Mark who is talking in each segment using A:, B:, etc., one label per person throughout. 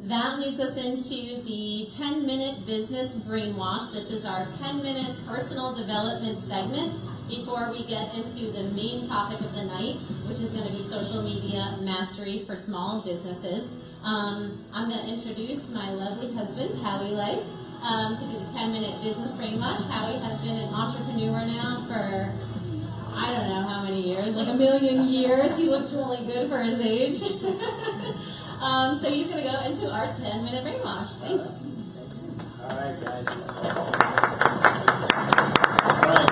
A: That leads us into the 10-minute business brainwash. This is our 10-minute personal development segment before we get into the main topic of the night, which is going to be social media mastery for small businesses. I'm going to introduce my lovely husband, Howie Lay, to do the 10-minute business brainwash. Howie has been an entrepreneur now for, I don't know how many years, like a million years. He looks really good for his age. So he's going to go into our 10-minute brainwash. Thanks.
B: All right, guys. All right,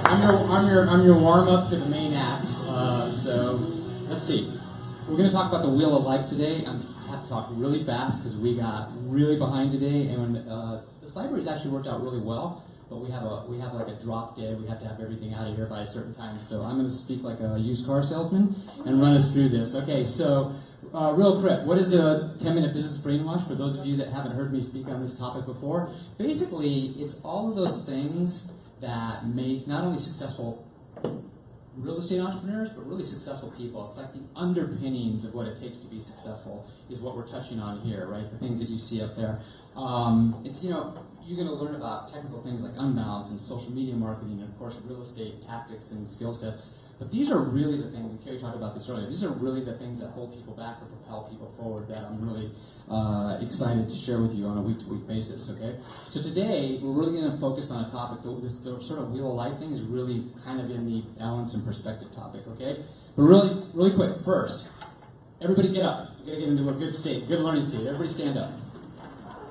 B: I'm your warm-up to the main act. So let's see. We're going to talk about the wheel of life today. I have to talk really fast because we got really behind today, and this library's actually worked out really well. But we have like a drop dead. We have to have everything out of here by a certain time. So I'm going to speak like a used car salesman and run us through this. Okay, so real quick, what is the 10-minute business brainwash? For those of you that haven't heard me speak on this topic before, basically it's all of those things that make not only successful real estate entrepreneurs, but really successful people. It's like the underpinnings of what it takes to be successful is what we're touching on here, right? The things that you see up there. It's, you're going to learn about technical things like unbalance and social media marketing and, of course, real estate tactics and skill sets. But these are really the things, and Carrie talked about this earlier, these are really the things that hold people back or propel people forward that I'm really excited to share with you on a week-to-week basis, okay? So today, we're really going to focus on a topic, the sort of wheel of life thing is really kind of in the balance and perspective topic, okay? But really quick, first, everybody get up. We're going to get into a good state, good learning state. Everybody stand up.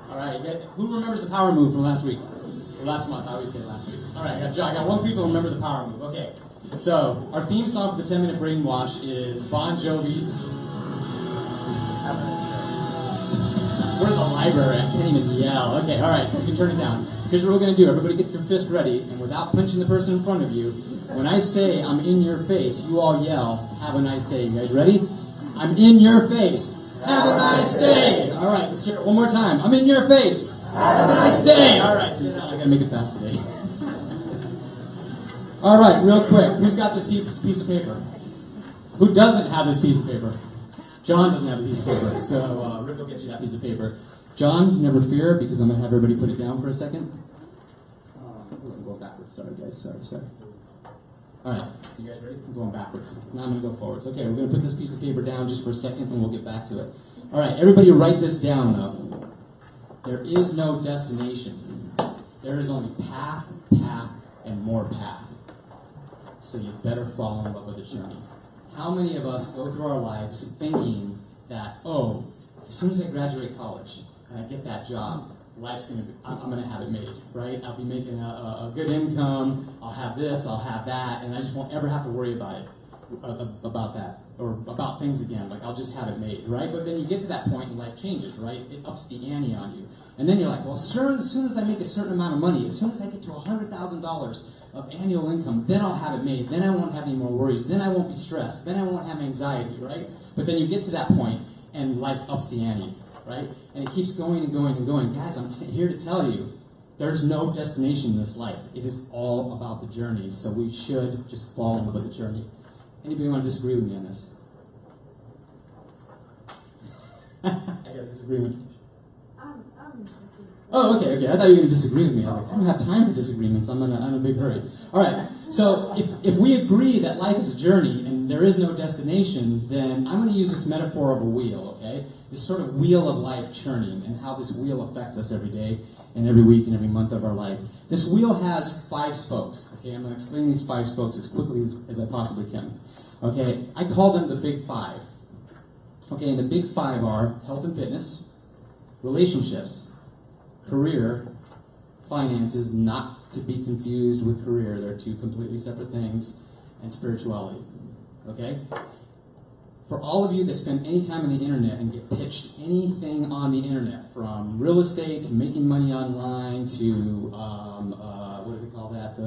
B: All right, who remembers the power move from last week? Or last month, I always say last week. All right, I got one people who remember the power move. Okay, so our theme song for the 10-minute brainwash is Bon Jovi's. Where's the library? I can't even yell. Okay, all right, you can turn it down. Here's what we're going to do. Everybody get your fist ready, and without punching the person in front of you, when I say I'm in your face, you all yell, have a nice day. You guys ready? I'm in your face. Have a nice day. All right, let's hear it one more time. I'm in your face. Have a nice day. All right, sit down. I gotta make it fast today. All right, real quick. Who's got this piece of paper? Who doesn't have this piece of paper? John doesn't have a piece of paper, so Rick will get you that piece of paper. John, never fear, because I'm gonna have everybody put it down for a second. We're gonna go backwards. Sorry, guys. Sorry. All right, you guys ready? I'm going backwards. Now I'm going to go forwards. Okay, we're going to put this piece of paper down just for a second, and we'll get back to it. All right, everybody write this down, though. There is no destination. There is only path, and more path. So you better fall in love with the journey. How many of us go through our lives thinking that, as soon as I graduate college and I get that job, I'm going to have it made, right? I'll be making a good income, I'll have this, I'll have that, and I just won't ever have to worry about it, about that, or about things again. Like, I'll just have it made, right? But then you get to that point and life changes, right? It ups the ante on you. And then you're like, well, sure, as soon as I make a certain amount of money, as soon as I get to $100,000 of annual income, then I'll have it made. Then I won't have any more worries. Then I won't be stressed. Then I won't have anxiety, right? But then you get to that point, and life ups the ante. Right? And it keeps going and going and going. Guys, I'm here to tell you, there's no destination in this life. It is all about the journey. So we should just fall in love with the journey. Anybody want to disagree with me on this? I got a disagreement. Oh, okay. I thought you were going to disagree with me. I was like, I don't have time for disagreements. I'm in a big hurry. All right. So if we agree that life is a journey and there is no destination, then I'm going to use this metaphor of a wheel, okay? This sort of wheel of life churning and how this wheel affects us every day and every week and every month of our life. This wheel has 5 spokes, okay? I'm going to explain these 5 spokes as quickly as I possibly can. Okay, I call them the big 5. Okay, and the big 5 are health and fitness, relationships, career, finances, not to be confused with career. They're 2 completely separate things, and spirituality. Okay? For all of you that spend any time on the internet and get pitched anything on the internet, from real estate to making money online to what do they call that?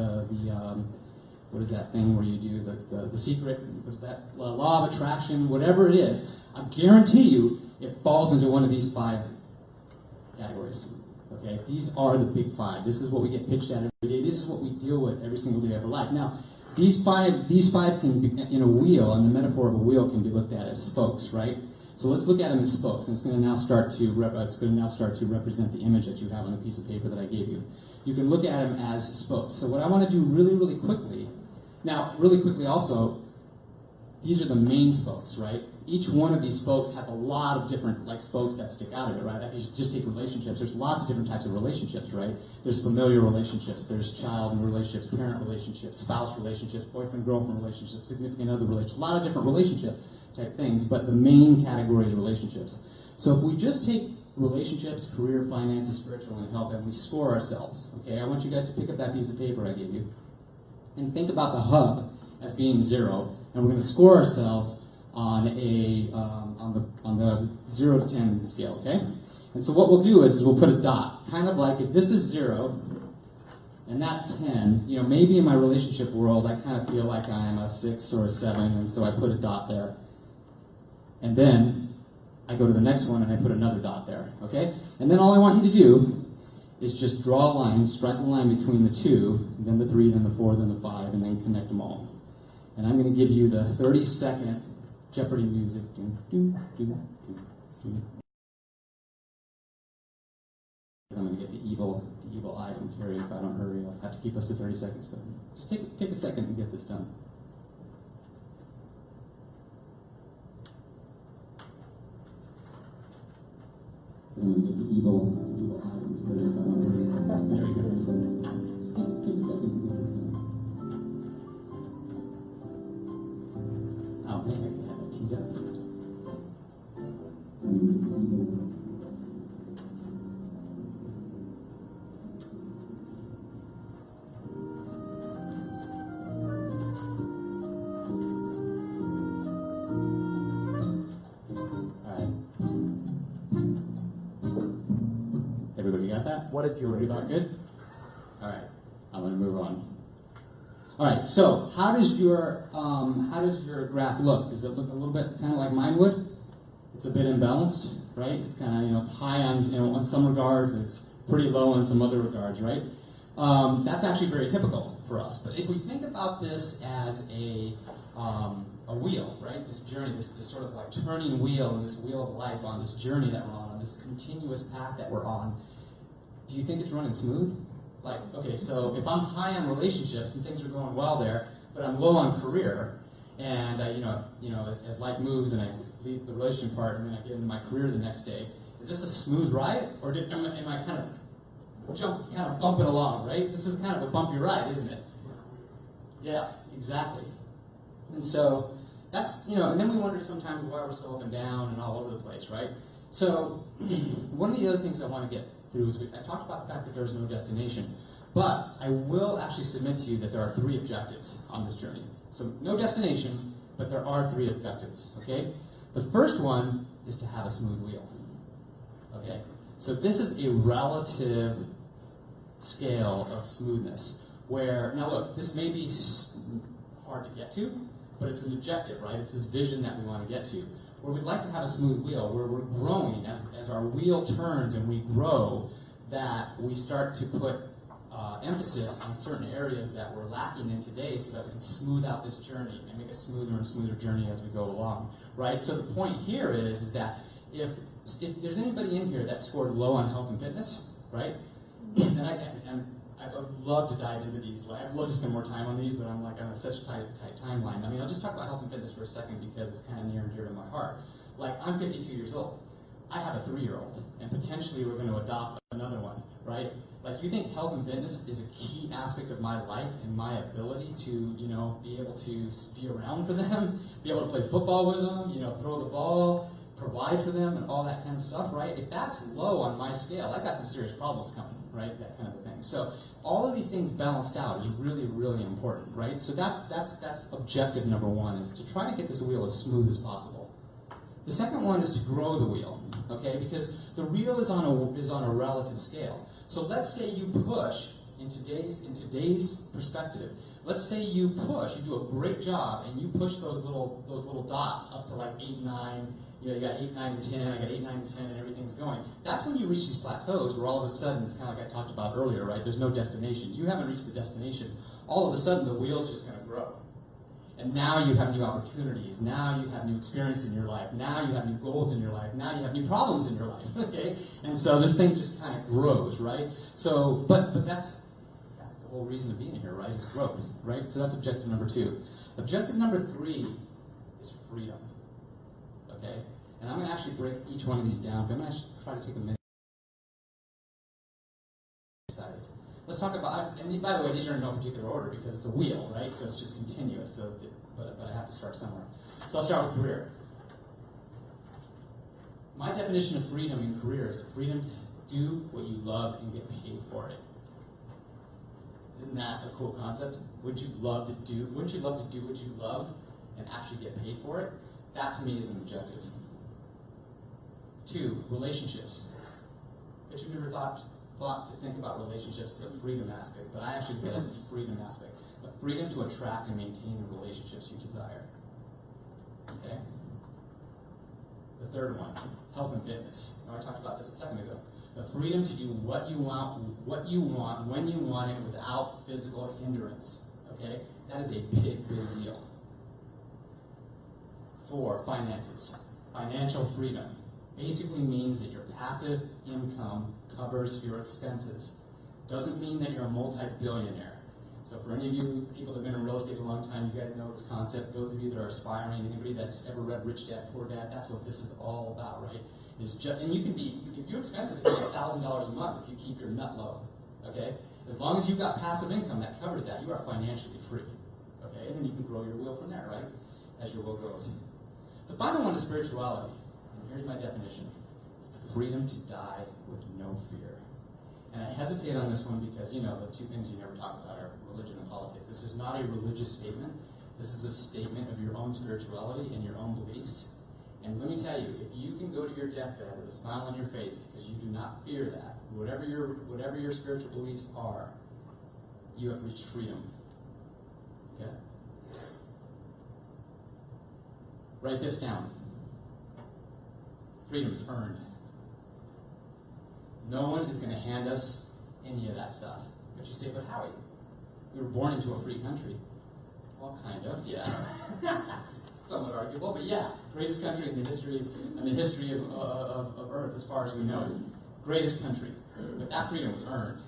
B: What is that thing where you do the secret? What is that? Law of attraction, whatever it is. I guarantee you, it falls into one of these 5 categories. Okay, these are the big 5. This is what we get pitched at every day. This is what we deal with every single day of our life. Now, these five can be in a wheel, and the metaphor of a wheel can be looked at as spokes, right? So let's look at them as spokes, and it's going to now start to represent the image that you have on the piece of paper that I gave you. You can look at them as spokes. So what I want to do really, really quickly, now really quickly also, these are the main spokes, right? Each one of these spokes has a lot of different spokes that stick out of it, right? If you just take relationships, there's lots of different types of relationships, right? There's familiar relationships, there's child relationships, parent relationships, spouse relationships, boyfriend-girlfriend relationships, significant other relationships, a lot of different relationship type things, but the main category is relationships. So if we just take relationships, career, finances, spiritual, and health, and we score ourselves, okay? I want you guys to pick up that piece of paper I gave you and think about the hub as being 0, and we're going to score ourselves on the 0 to 10 scale, okay? And so what we'll do is we'll put a dot, kind of like if this is 0 and that's 10, maybe in my relationship world I kind of feel like I'm a 6 or a 7, and so I put a dot there. And then I go to the next one and I put another dot there, okay? And then all I want you to do is just draw a line, strike a line between the 2, and then the 3, then the 4, then the 5, and then connect them all. And I'm going to give you the 30-second Jeopardy music. I'm going to get the evil eye from Carrie if I don't hurry. I'll have to keep us to 30 seconds, though. Just take a second and get this done. I'm going to get the evil eye from Carrie if I don't hurry. There we go. Just take a second and get this done. Oh, man, I can have it teed up. Everybody got that?
C: What did you read?
B: Everybody good? All right, I'm going to move on. All right, so how does your graph look? Does it look a little bit kind of like mine would? It's a bit imbalanced, right? It's kind of, it's high on some regards, it's pretty low on some other regards, right? That's actually very typical for us. But if we think about this as a wheel, right? This journey, this sort of like turning wheel, and this wheel of life on this journey that we're on this continuous path that we're on, do you think it's running smooth? Like, okay, so if I'm high on relationships and things are going well there, but I'm low on career, and as life moves and I leave the relationship part and then I get into my career the next day, is this a smooth ride, or am I kind of bumping along, right? This is kind of a bumpy ride, isn't it? Yeah, exactly. And so that's, and then we wonder sometimes why we're so up and down and all over the place, right? So one of the other things I want to get through is I talked about the fact that there's no destination, but I will actually submit to you that there are 3 objectives on this journey. So no destination, but there are 3 objectives, okay? The first one is to have a smooth wheel, okay? So this is a relative scale of smoothness where, now look, this may be hard to get to, but it's an objective, right? It's this vision that we want to get to, where we'd like to have a smooth wheel, where we're growing as our wheel turns and we grow, that we start to put emphasis on certain areas that we're lacking in today so that we can smooth out this journey and make a smoother and smoother journey as we go along, right? So the point here is that if there's anybody in here that scored low on health and fitness, right? And I would love to dive into these. I'd love to spend more time on these, but I'm like on such tight timeline. I mean, I'll just talk about health and fitness for a second because it's kind of near and dear to my heart. Like, I'm 52 years old. I have a 3-year-old, and potentially we're going to adopt another one, right? Like, you think health and fitness is a key aspect of my life and my ability to, be able to be around for them, be able to play football with them, throw the ball, provide for them, and all that kind of stuff, right? If that's low on my scale, I've got some serious problems coming, right? That kind of a thing. So all of these things balanced out is really, really important, right? So that's objective number 1, is to try to get this wheel as smooth as possible. The second one is to grow the wheel, okay? Because the wheel is on a relative scale. So let's say you push in today's perspective. Let's say you do a great job and you push those little dots up to like 8, 9. You got 8, 9, 10. I got 8, 9, 10, and everything's going. That's when you reach these plateaus where all of a sudden it's kind of like I talked about earlier, right? There's no destination. You haven't reached the destination. All of a sudden the wheel's just going to grow. And now you have new opportunities. Now you have new experiences in your life. Now you have new goals in your life. Now you have new problems in your life. Okay, and so this thing just kind of grows, right? So, but that's the whole reason of being here, right? It's growth, right? So that's objective number 2. Objective number 3 is freedom. Okay, and I'm going to actually break each one of these down. But I'm going to try to take a minute. Let's talk about, and by the way, these are in no particular order because it's a wheel, right? So it's just continuous. So, but I have to start somewhere. So I'll start with career. My definition of freedom in career is the freedom to do what you love and get paid for it. Isn't that a cool concept? Wouldn't you love to do what you love and actually get paid for it? That to me is an objective. 2, relationships. But you've never thought to think about relationships as a freedom aspect, but I actually think it as a freedom aspect. The freedom to attract and maintain the relationships you desire. Okay? The third one, health and fitness. Now, I talked about this a second ago. The freedom to do what you want, when you want it, without physical hindrance. Okay? That is a big, big deal. 4, finances. Financial freedom basically means that your passive income covers your expenses. Doesn't mean that you're a multi-billionaire. So for any of you people that have been in real estate a long time, you guys know this concept. Those of you that are aspiring, anybody that's ever read Rich Dad, Poor Dad, that's what this is all about, right? And you can be, if your expenses can be $1,000 a month if you keep your nut low, okay? As long as you've got passive income that covers that, you are financially free, okay? And then you can grow your will from there, right? As your will grows. The final one is spirituality. And here's my definition. It's the freedom to die with no fear. And I hesitate on this one because, you know, the two things you never talk about are religion and politics. This is not a religious statement. This is a statement of your own spirituality and your own beliefs. And let me tell you, if you can go to your deathbed with a smile on your face because you do not fear that, whatever your spiritual beliefs are, you have reached freedom. Okay? Write this down. Freedom is earned. No one is going to hand us any of that stuff. But you say, but Howie, we were born into a free country. Well, kind of, yeah. That's somewhat arguable, but yeah, greatest country in the history of Earth, as far as we know. Greatest country. But that freedom was earned.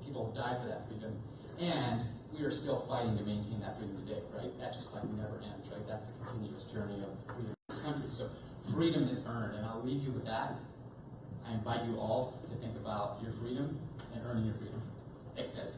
B: People have died for that freedom. And we are still fighting to maintain that freedom today, right? That just like never ends, right? That's the continuous journey of freedom in this country. So freedom is earned, and I'll leave you with that. I invite you all to think about your freedom and earning your freedom. Thanks, guys.